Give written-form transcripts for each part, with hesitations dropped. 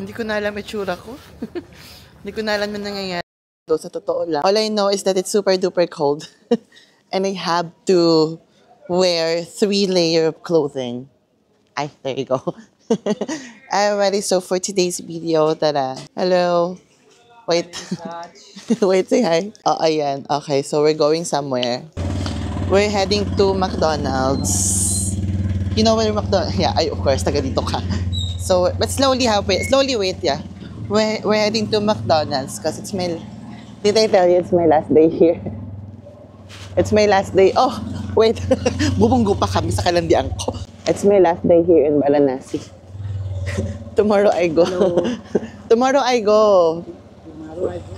Hindi ko na alam itsura ko. Hindi ko na alam yung nangyayari. Sa totoo lang. All I know is that it's super duper cold. And I have to wear 3 layers of clothing. Ay, there you go. Alrighty, so for today's video, tada. Hello. Wait. Wait, say hi. Oh, ayan. Okay, so we're going somewhere. We're heading to McDonald's. You know where McDonald's? Yeah, of course, taga dito ka. So, but slowly wait, yeah. We're heading to McDonald's because it's my... Did I tell you it's my last day here? It's my last day. Oh, wait. Bubunggo pa kami sa kalandian ko. It's my last day here in Varanasi. Tomorrow I go. Tomorrow I go. Tomorrow I go.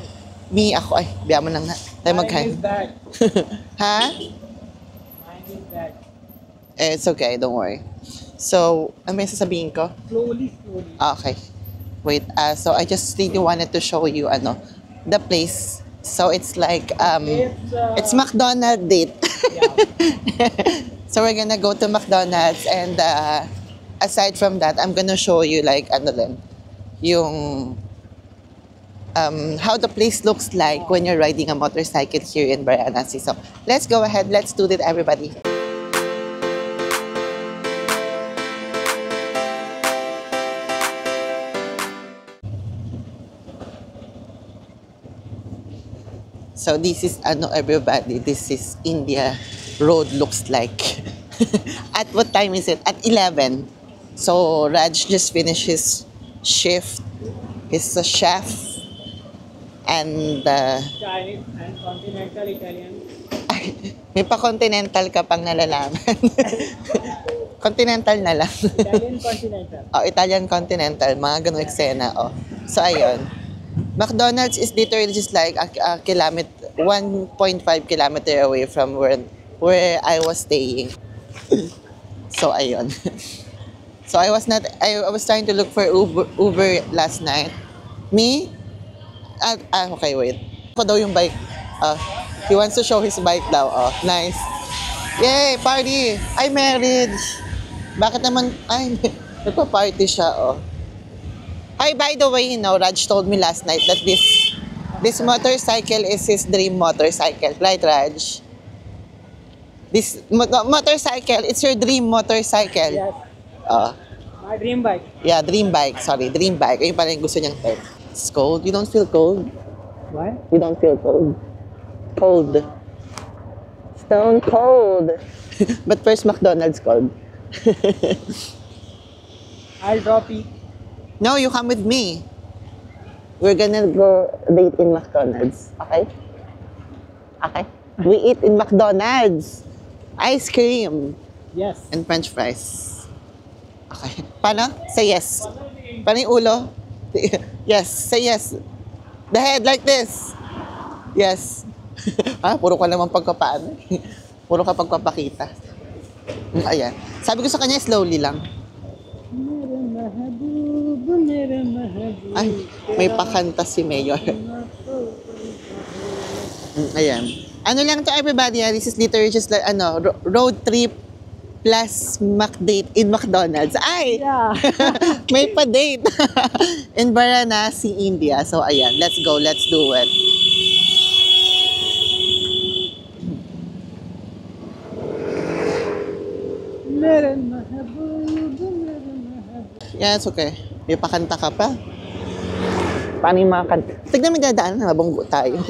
Me, ako. Ay, biya mo lang na. Tayo magkain. Mine is back. Ha? Mine is back. It's okay, don't worry. So, ano may sasabihin ko? Slowly. Okay. Wait, so I just really wanted to show you, the place. So it's like, it's McDonald's date. Yeah. So we're gonna go to McDonald's and aside from that, I'm gonna show you like, yung, how the place looks like when you're riding a motorcycle here in Varanasi. So let's go ahead, let's do it, everybody. So this is everybody. This is India road looks like. At what time is it? At 11. So Raj just finished his shift. He's a chef and Chinese and continental Italian. may pa-continental ka pang nalalaman. Continental na lang. Italian continental. Oh, Italian continental, mga ganung eksena. Oh. So ayun. McDonald's is literally just like a kilometer, 1.5 kilometer away from where I was staying. So ayun. So I was trying to look for Uber last night. Me? Okay, wait. Ako daw yung bike. He wants to show his bike daw. Oh, nice. Yay, party! Ay, marriage! Bakit naman, nagpa-party siya, oh. Hi, by the way, Raj told me last night that this motorcycle is his dream motorcycle. Right, Raj? This motorcycle, it's your dream motorcycle. Yes. My dream bike. Yeah, dream bike. Sorry, dream bike. Ayun pala yung gusto niyang term. It's cold. You don't feel cold? What? You don't feel cold? Cold. Stone cold. But first, McDonald's cold. I'll drop you. No, you come with me. We're gonna go date in McDonald's. Okay? Okay? We eat in McDonald's. Ice cream. Yes. And French fries. Okay. Paano? Say yes. Paano yung ulo? Yes. Say yes. The head like this. Yes. Puro ka naman pagkapaano. Puro ka pagpapakita. Ayan. Sabi ko sa kanya, slowly lang. Ay, may pakanta si Mayor. Ayan. Ano lang to everybody, this is literally just like, road trip plus McDate in McDonald's. Ay! Yeah. May pa-date in Varanasi, India. So, ayan, let's go, let's do it. Yeah, it's okay. May pakanta ka pa. Paano yung mga kanta? Tignan mo yung dadaan, nabunggo tayo.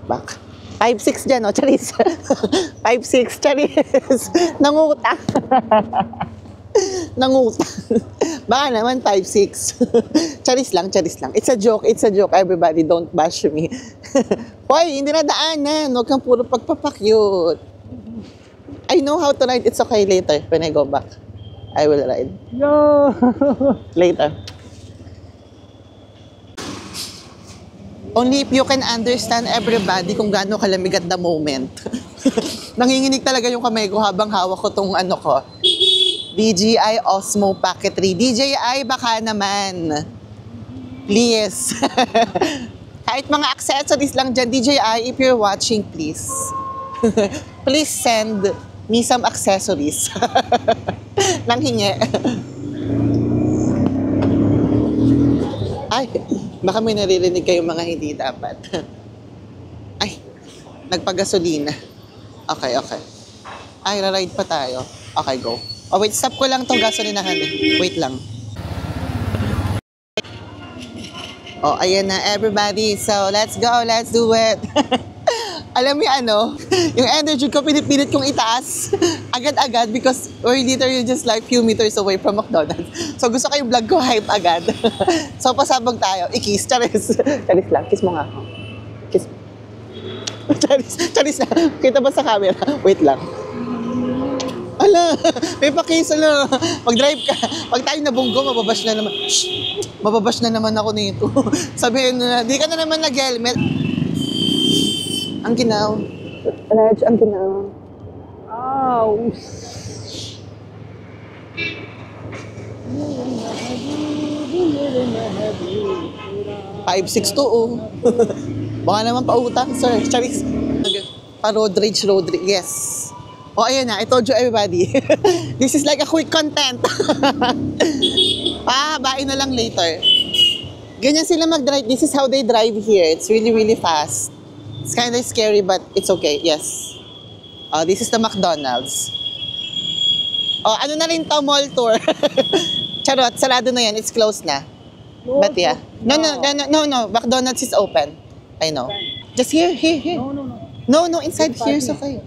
Bak. 5'6" dyan, oh, charis. 5'6", charis. Nangutang. Nangutang. Baka naman 5'6". Charis lang, charis lang. It's a joke, everybody. Don't bash me. Hoy, hindi na daanan. Huwag kang puro pagpapakyut. I know how to ride. It's okay later when I go back. I will ride. No. Later. Only if you can understand everybody kung gaano kalamig at the moment. Nanginginig talaga yung kamay ko habang hawak ko tong DJI Osmo Pocket 3. DJI, baka naman. Please. Kahit mga accessories lang dyan, DJI, if you're watching, please. Please send me some accessories. Nang hingi. Ay, baka may naririnig kayong mga hindi dapat. Ay, nagpagasolina. Okay, okay. Ay, ride pa tayo. Okay, go. Oh, wait, stop ko lang tong gasolinahan eh. Wait lang. Oh, ayan na, everybody. So, let's go. Let's do it. Alam mo yung ano, yung energy ko pinipilit kong itaas agad-agad because we're literally just like few meters away from McDonald's. So gusto ko yung vlog ko hype agad. So pasabog tayo. I-kiss. Charis. Charis lang. Kiss mo nga ako. Kiss. Charis. Charis lang. Kita ba sa camera? Wait lang. Ala, may pakiss. Ala. Mag-drive ka. Pag tayo nabunggo, mababash na naman. Shh! Mababash na naman ako nito. Sabihin na, di ka na naman nag-helmet. Ang ginaw. Raj, ang ginaw. Ow! 5'6" to, oh. Baka naman pautang, sir. Charis. Pa-road rage. Yes. Oh, ayan na. I told you, everybody. This is like a quick content. Pahabain na lang later. Ganyan sila mag-drive. This is how they drive here. It's really, really fast. It's kind of scary, but it's okay. Yes. Oh, this is the McDonald's. Oh, ano na rin to, mall tour. Charot, sarado na yan. It's closed na. But yeah. No. McDonald's is open. I know. Just here. No, inside here is okay.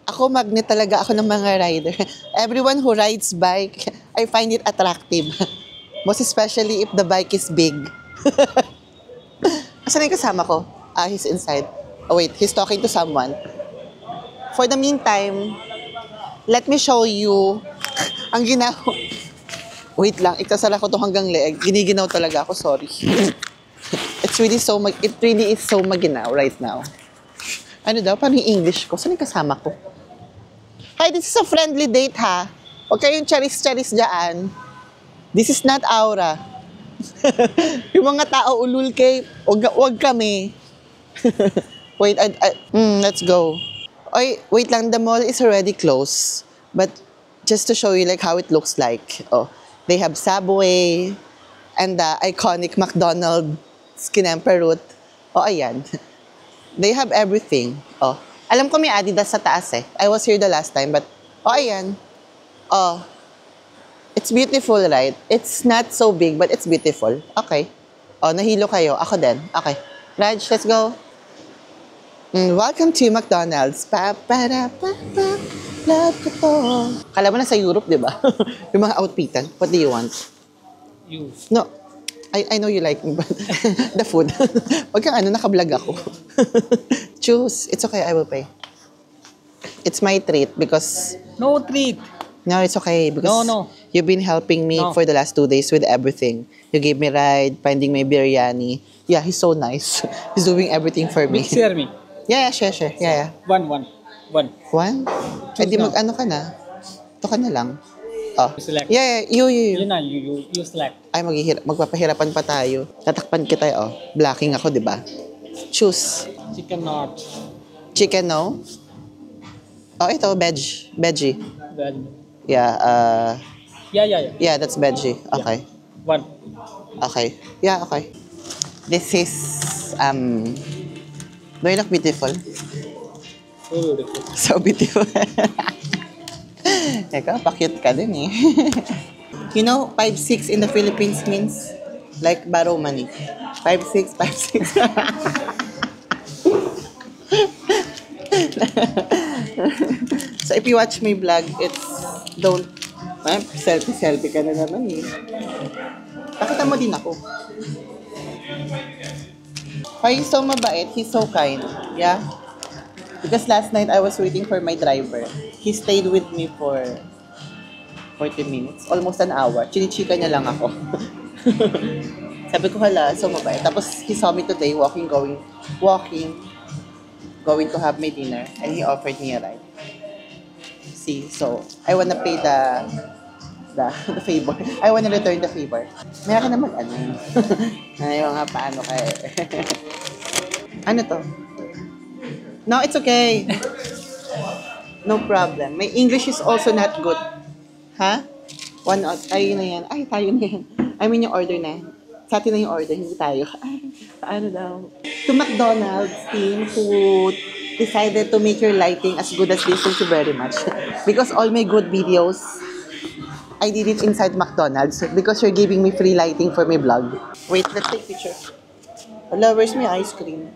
Ako, magnet talaga ako ng mga rider. Everyone who rides bike, I find it attractive. Most especially if the bike is big. Asan na yung kasama ko? He's inside. Oh wait, he's talking to someone. For the meantime, let me show you ang ginaw. Wait lang, ikasala ko to hanggang leeg. Giniginaw talaga ako, sorry. It really is so maginaw right now. Ano daw? Paano yung English ko? Saan yung kasama ko? Hi, this is a friendly date ha. Huwag kayong charis-charis dyan. This is not Aura. Yung mga tao ulul kay, wag kami. Wait, let's go. Oy, wait lang, the mall is already closed. But just to show you like how it looks like. Oh, they have Subway and the iconic McDonald's Kinemper route. Oh, ayan. They have everything. Oh, alam ko may Adidas sa taas eh. I was here the last time, but oh, ayan. Oh, it's beautiful, right? It's not so big, but it's beautiful. Okay. Oh, nahilo kayo. Ako din. Okay. Raj, let's go. Welcome to McDonald's. Love ko to. Kala mo na sa Europe, di ba? Yung mga outfitan. What do you want? You. No. I know you like me, but the food. Wag kang nakablog ako. Choose. It's okay, I will pay. It's my treat because... No treat. No, it's okay because No. you've been helping me for the last 2 days with everything. You gave me ride, finding my biryani. Yeah, he's so nice. He's doing everything for me. Share me. Yeah, sure. Yeah. One. One? Eh di mag-ano ka na. Ito ka na lang. Oh. Select. Yeah, you. You select. Ay, magpapahirapan pa tayo. Tatakpan kita, oh. Blocking ako, di ba? Choose. Chicken not. Chicken, no? Oh, ito, veggie. Well, Yeah, yeah. yeah, that's veggie. Okay. One. Okay. Yeah, okay. This is, do you look beautiful? So beautiful. So beautiful. Eka, pa-cute ka din eh. You know, 5'6" in the Philippines means like borrow money. 5'6". So if you watch my vlog, it's don't selfie ka na naman eh. Pakita mo din ako. Why he's so mabait, he's so kind. Yeah. Because last night I was waiting for my driver. He stayed with me for 40 minutes, almost an hour. Chinichika niya lang ako. Sabi ko, hala, so mabait. Tapos he saw me today going to have my dinner, and he offered me a ride. See, so I wanna pay the favor. I wanna return the favor. Meron ka naman Ayaw nga paano kaya. Ano to? No, it's okay. No problem. My English is also not good. Huh? Tayo na yan. Ay, tayo na yan. I mean, yung order na. Sa atin na yung order, hindi tayo. Ay, paano daw? To McDonald's team who decided to make your lighting as good as this, thank you very much. Because all my good videos, I did it inside McDonald's because you're giving me free lighting for my vlog. Wait, let's take picture. Hello, where's my ice cream?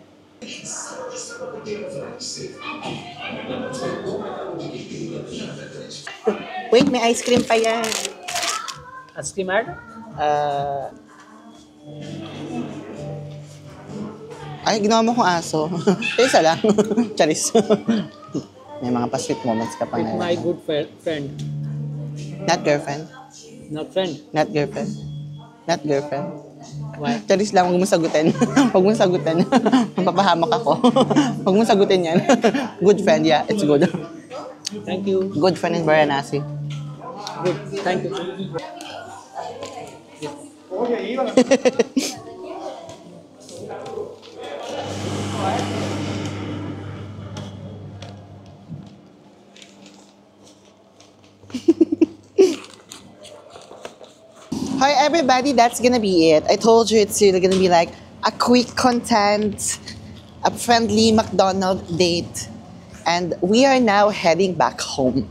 Wait, may ice cream pa yan. Ice cream ad? Ay, ginawa mo kong aso. Isa lang. Charis. May mga pa-sweet moments ka pa With na. my good friend. Not girlfriend. Not friend. Not girlfriend. Not girlfriend. Why? Charis lang, huwag mo sagutin. Huwag mo sagutin. Mapapahamak ako. Huwag mo sagutin yan. Good friend, yeah. It's good. Thank you. Good friend in Varanasi. Good. Thank you. Hi everybody, that's gonna be it. I told you it's really gonna be like a quick content, a friendly McDonald's date, and we are now heading back home.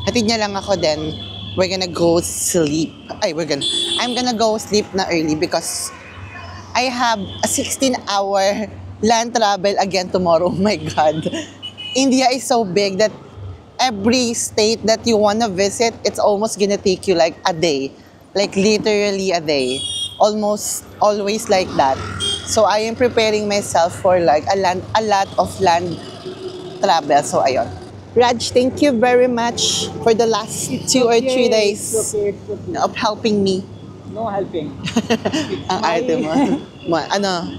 Hatid niya lang ako then we're gonna go sleep. I'm gonna go sleep na early because I have a 16-hour land travel again tomorrow. Oh my God. India is so big that every state that you wanna visit, it's almost gonna take you like a day. Like literally a day. Almost always like that. So I am preparing myself for like a lot of land travel. So ayun. Raj, thank you very much for the last 2 or 3 days It's okay. of helping me. No helping. Ang arte mo. Ano?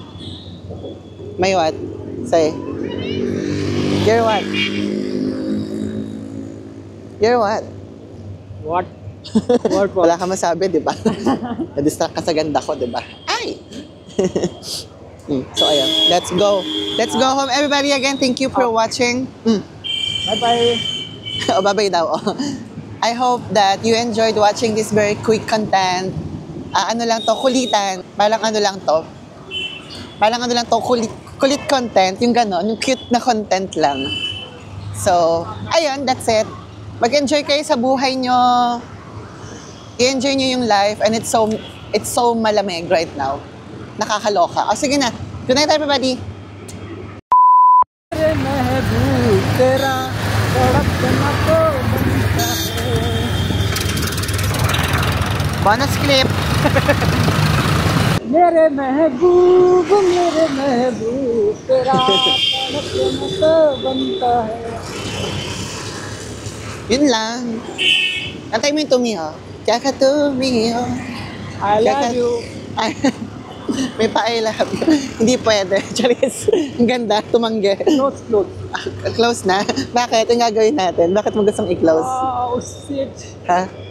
May what? Say. You're what? You're what? What? What? Wala ka masabi, di ba? Na-distract ka sa ganda ko, di ba? Ay! So, ayun. Let's go. Let's go home. Everybody, again, thank you for watching. Bye-bye. O, babay daw. I hope that you enjoyed watching this very quick content. Ano lang to, kulitan. Parang ano lang to. Kulit content. Yung gano'n, yung cute na content lang. So, ayun, that's it. Mag-enjoy kayo sa buhay nyo. I-enjoy nyo yung life and it's so malamig right now. Nakakaloka. O, sige na. Good night, everybody. Bonus clip. मेरे महबूब तेरा बनता है. Yun lang. Antay mo yung tumiho. Kaya ka tumiho. I love you. Ay, may pa-I love you. Hindi pwede. Charis. Ang ganda. Tumanggi. Close. Close na? Bakit? Ang gagawin natin? Bakit mo gustong i-close? Oh, shit. Ha?